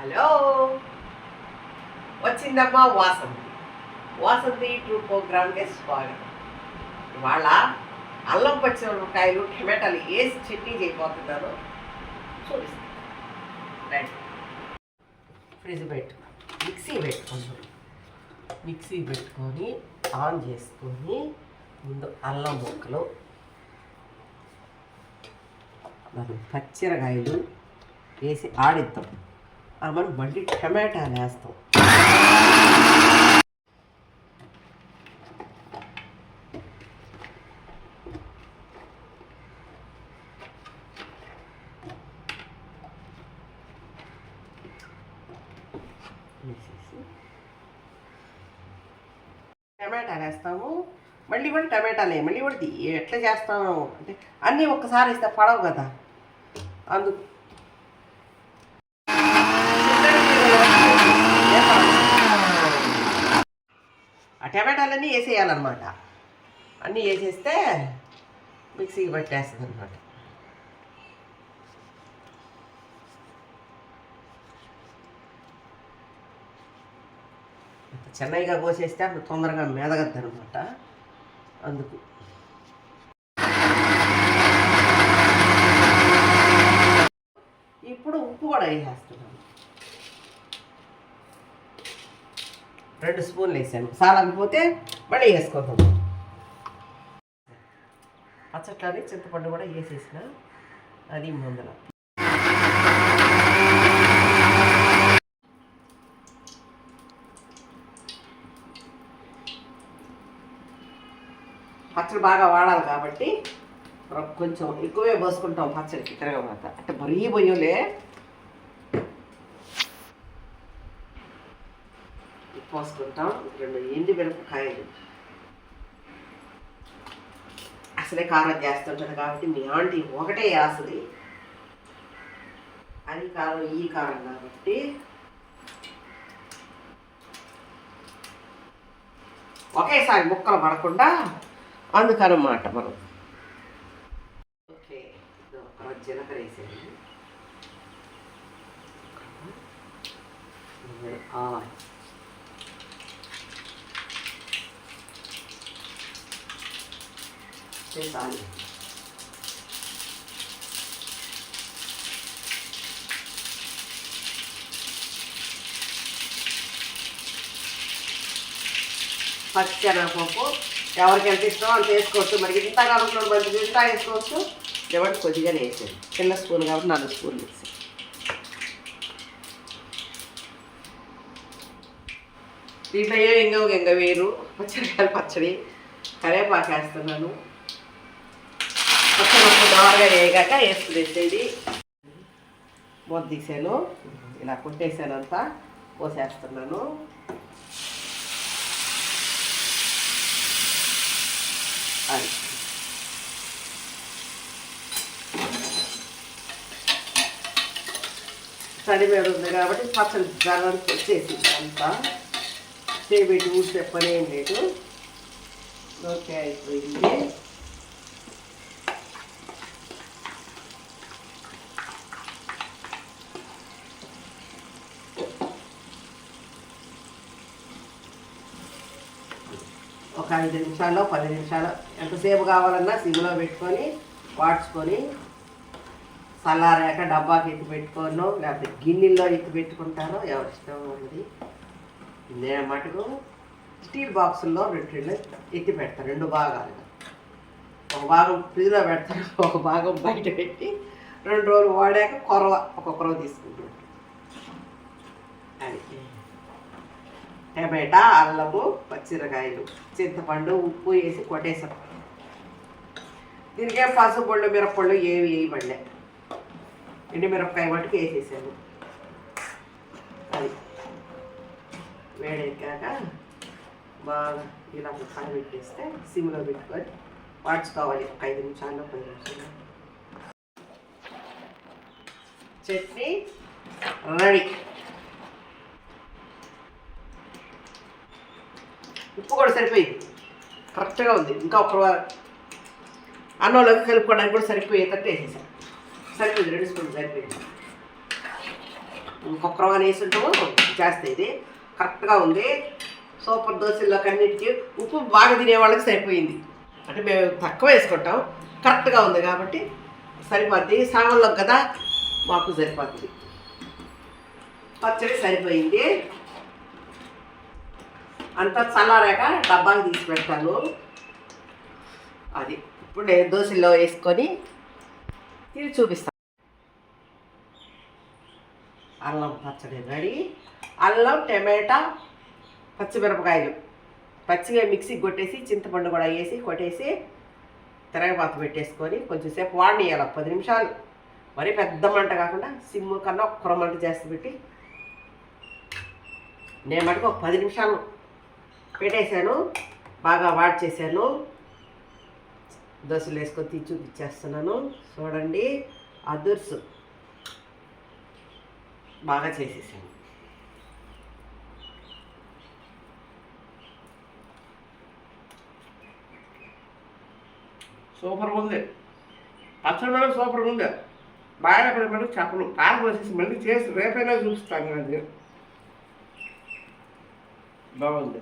Hello, వచ్చిందమ్మా Vasanthi. Vasanthi two ప్రోగ్రామ్కి స్వాగతం. ఇవాళ అల్లం పచ్చిమిరపకాయలు టమాటాలు వేసి చట్నీ చేయబోతున్నాను, చూపిస్తాను. రైట్, ఫ్రిడ్జ్ మిక్సీ పెట్టుకొని ఆన్ చేసుకొని ముందు అల్లం ముక్కలు, పచ్చిరకాయలు వేసి ఆడిద్దాం. మనం మళ్ళీ టమాటాలు వేస్తాం. టమాటాలు వేస్తాము, మళ్ళీ టమాటాలే మళ్ళీ ఎట్లా చేస్తాము అంటే అన్నీ ఒక్కసారి వేస్తే పడవు కదా, అందుకు ఆ టమాటాలన్నీ వేసేయాలన్నమాట. అన్నీ వేసేస్తే మిక్సీకి పట్టేస్తుంది అనమాట. చెన్నైగా కోసేస్తే అప్పుడు తొందరగా మెదగద్దు అనమాట, అందుకు. ఇప్పుడు ఉప్పు కూడా వేసేస్తున్నాను. 2 స్పూన్లు వేసాను, సాలకపోతే మళ్ళీ వేసుకుందాం. పచ్చట్లని చింతపండు కూడా వేసేసిన, అది ముందర. పచ్చడి బాగా వాడాలి కాబట్టి కొంచెం ఎక్కువే పోసుకుంటాం పచ్చడికి తిరగమాట. అంటే మరీ బొయ్యలే, పోసుకుంటాం. 2 ఎండి మిరపకాయలు, అసలే కారం చేస్తుంటుంది కాబట్టి మీ ఆంటీ ఒకటే వేస్తుంది. అది కారం ఈ కారం కాబట్టి ఒకేసారి ముక్కలు పడకుండా అందుకనమాట మనం. ఓకే, జీలకర్ర వేసేది, ఆవాలు, చేసాలి. పచ్చెనగపప్పు ఎవరికి ఎంత ఇష్టమో అంత వేసుకోవచ్చు. మరి ఇంత కాలంలో మంచిది ఇంత వేసుకోవచ్చు, లేవంటే కొద్దిగానే వేసేది. చిన్న స్పూన్ కాబట్టి 4 స్పూన్లు వేసి. దీంట్లో ఇంగ వేరు పచ్చడికాయల పచ్చడి, కరేపాకు వేస్తున్నాను. పచ్చడి దోరగా వేయగాక వేసుకునేసేది. మూత తీసాను, ఇలా కొట్టేసాను, అంతా పోసేస్తున్నాను. అది తడి మీద ఉంది కాబట్టి పచ్చడి జల్లని వచ్చేసి అంతా చేపెట్టి ఊసి పనేం లేదు. ఓకే, అయిపోయింది. ఒక 5 నిమిషాలు 10 నిమిషాలు ఎంతసేపు కావాలన్నా సిమ్లో పెట్టుకొని వాడ్చుకొని, చల్లారాక డబ్బాకి ఎత్తి పెట్టుకోను, లేకపోతే గిన్నెల్లో ఎత్తి పెట్టుకుంటారో ఎవరి ఇష్టం ఉన్నది. నేను మటుకు స్టీల్ బాక్సుల్లో 2 ఎత్తి పెడతాను, 2 భాగాలుగా. ఒక భాగం ఫ్రిడ్జ్లో పెడతాను, ఒక భాగం బయట పెట్టి 2 రోజులు వాడాక ఒక్కొక్క రోజు తీసుకుంటాను. అది టమాటా, అల్లము, పచ్చిరకాయలు, చింతపండు, ఉప్పు వేసి కొట్టేసాం. దీనికే పసుపు పళ్ళు మిరప్పళ్ళు ఏవి వేయబడలే, ఎండి మిరపకాయ మట్టుకు వేసేసాను. అది వేడెక్కాక బాగా ఇలా ముక్కలు పెట్టేస్తే సిమ్లో పెట్టుకొని వాడ్చుకోవాలి. ఒక 5 నిమిషాల్లో 10 నిమిషాలు. చట్నీ రెడీ. ఉప్పు కూడా సరిపోయింది, కరెక్ట్గా ఉంది. ఇంకా ఒక అన్నంలోకి కలుపుకోవడానికి కూడా సరిపోయేటట్టు వేసేసాను. సరిపోయింది, 2 స్పూన్లు సరిపోయింది. కుక్కరం అని వేసి ఉంటాము చేస్తే ఇది కరెక్ట్గా ఉంది. సూపర్ దోశల్లోకి అన్నిటికీ ఉప్పు బాగా తినే వాళ్ళకి సరిపోయింది. అంటే మేము తక్కువ వేసుకుంటాం, కరెక్ట్గా ఉంది కాబట్టి సరిపోద్ది. సాగంలోకి కదా మాకు సరిపోతుంది. పచ్చడి సరిపోయింది. అంతా చల్లారాక డబ్బాకి తీసి పెడతాను. అది ఇప్పుడు నేను దోశల్లో వేసుకొని తిని చూపిస్తాను. అల్లం పచ్చడి రెడీ. అల్లం, టమాటా, పచ్చిమిరపకాయలు పచ్చిగా మిక్సీకి కొట్టేసి చింతపండు కూడా వేసి కొట్టేసి తిరగబాత పెట్టేసుకొని కొంచెంసేపు వాడినియాలి 10 నిమిషాలు. మరీ పెద్ద మంట కాకుండా సిమ్ కన్నా ఒక్క మంట చేసి పెట్టి నేను మటుకు ఒక 10 నిమిషాలు పెట్టేశాను. బాగా వాడి చేశాను. దోశలు వేసుకొని తీసి చూపించేస్తున్నాను. చూడండి, అదుర్సు బాగా చేసేసాను. సూపర్గా ఉంది. పచ్చడి కూడా సూపర్గా ఉంది. బాగా పడి చెప్పను. కారం పోసేసి మళ్ళీ చేసి రేపైనా చూపిస్తాను. అది బాగుంది.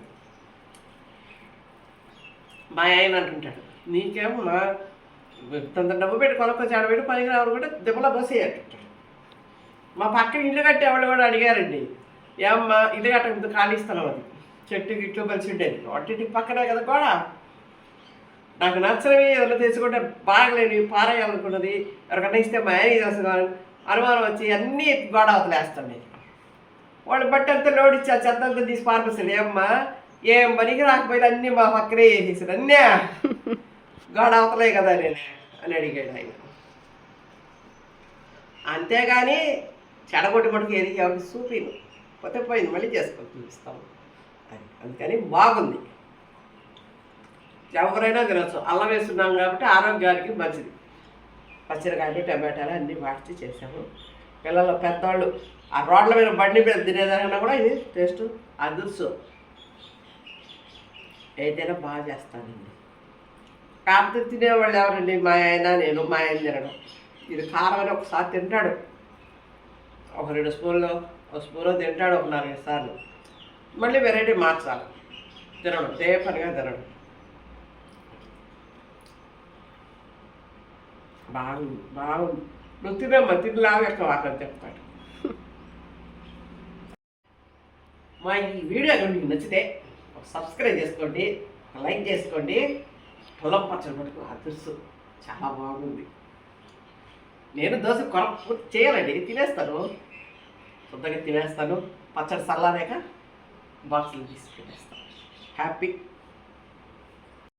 మా ఆయన అంటుంటాడు, నీకేమో తొందర డబ్బు పెట్టి కొనుక్కొచ్చి ఆడబెట్టి పనికి రావడం కూడా దెబ్బలో బస్సు అంటుంటాడు. మా పక్కన ఇల్లు కట్టేవాళ్ళు కూడా అడిగారండి, ఏమమ్మా ఇల్లు కట్టకపోతే ఖాళీ ఇస్తాను. అది చెట్టు గిట్లు కలిసి ఉండేది. వాటింటికి పక్కనే కదా కూడా. నాకు నచ్చనివి ఏదైనా తెచ్చుకుంటే బాగలేనివి పారేయాలనుకున్నది ఎవరికన్నా ఇస్తే మా ఆయన ఇది అసలు అనుమానం వచ్చి అన్నీ గోడ అవతలేస్తాను నేను. వాళ్ళు బట్టి అంతా లోడ్ ఇచ్చి ఆ చెత్త అంతా తీసి పారిపోతుంది. ఏమ్మా ఏం పనికి రాకపోయినా అన్నీ మా పక్కనే వేసేసారు. అన్నీ గోడ అవతలే కదా నేను అని అడిగాడు ఆయన. అంతేగాని చెడగొట్టి మటుకు ఏది ఎవరికి చూపిను. పోతే పోయింది, మళ్ళీ చేసుకొని చూపిస్తాము. అందుకని బాగుంది. ఎవరైనా తినచ్చు. అల్లం వేస్తున్నాం కాబట్టి ఆరోగ్యానికి మంచిది. పచ్చిరకాయలు, టమాటాలు అన్నీ వాడిచి చేసాము. పిల్లలు, పెద్దవాళ్ళు ఆ రోడ్ల మీద బండి మీద తినేదానికన్నా కూడా ఇది టేస్ట్ అదుర్సు. ఏదైనా బాగా చేస్తానండి. కాకపోతే తినేవాళ్ళు ఎవరండి? మా ఆయన, నేను. మా ఆయన తినడం ఇది కారం అని ఒకసారి తింటాడు, ఒక 2 స్పూన్లు, 1 స్పూన్లో తింటాడు, ఒక 4-5 సార్లు. మళ్ళీ వెరైటీ మార్చాలి. తినడం దే పనిగా తినడం. బాగుంది, బాగుంది. నువ్వు తినమ్మా, తినలాగా ఎక్కువ వాకని చెప్తాడు. మా ఈ వీడియో మీకు నచ్చితే సబ్స్క్రైబ్ చేసుకోండి, లైక్ చేసుకోండి. పొలం పచ్చడి పట్టుకు అదుర్సు చాలా బాగుంది. నేను దోశ పూర్తి చేయాలండి, తినేస్తాను, శుద్ధంగా తినేస్తాను. పచ్చడి చల్లారాక బాక్సులు తీసి పెట్టేస్తాను. హ్యాపీ.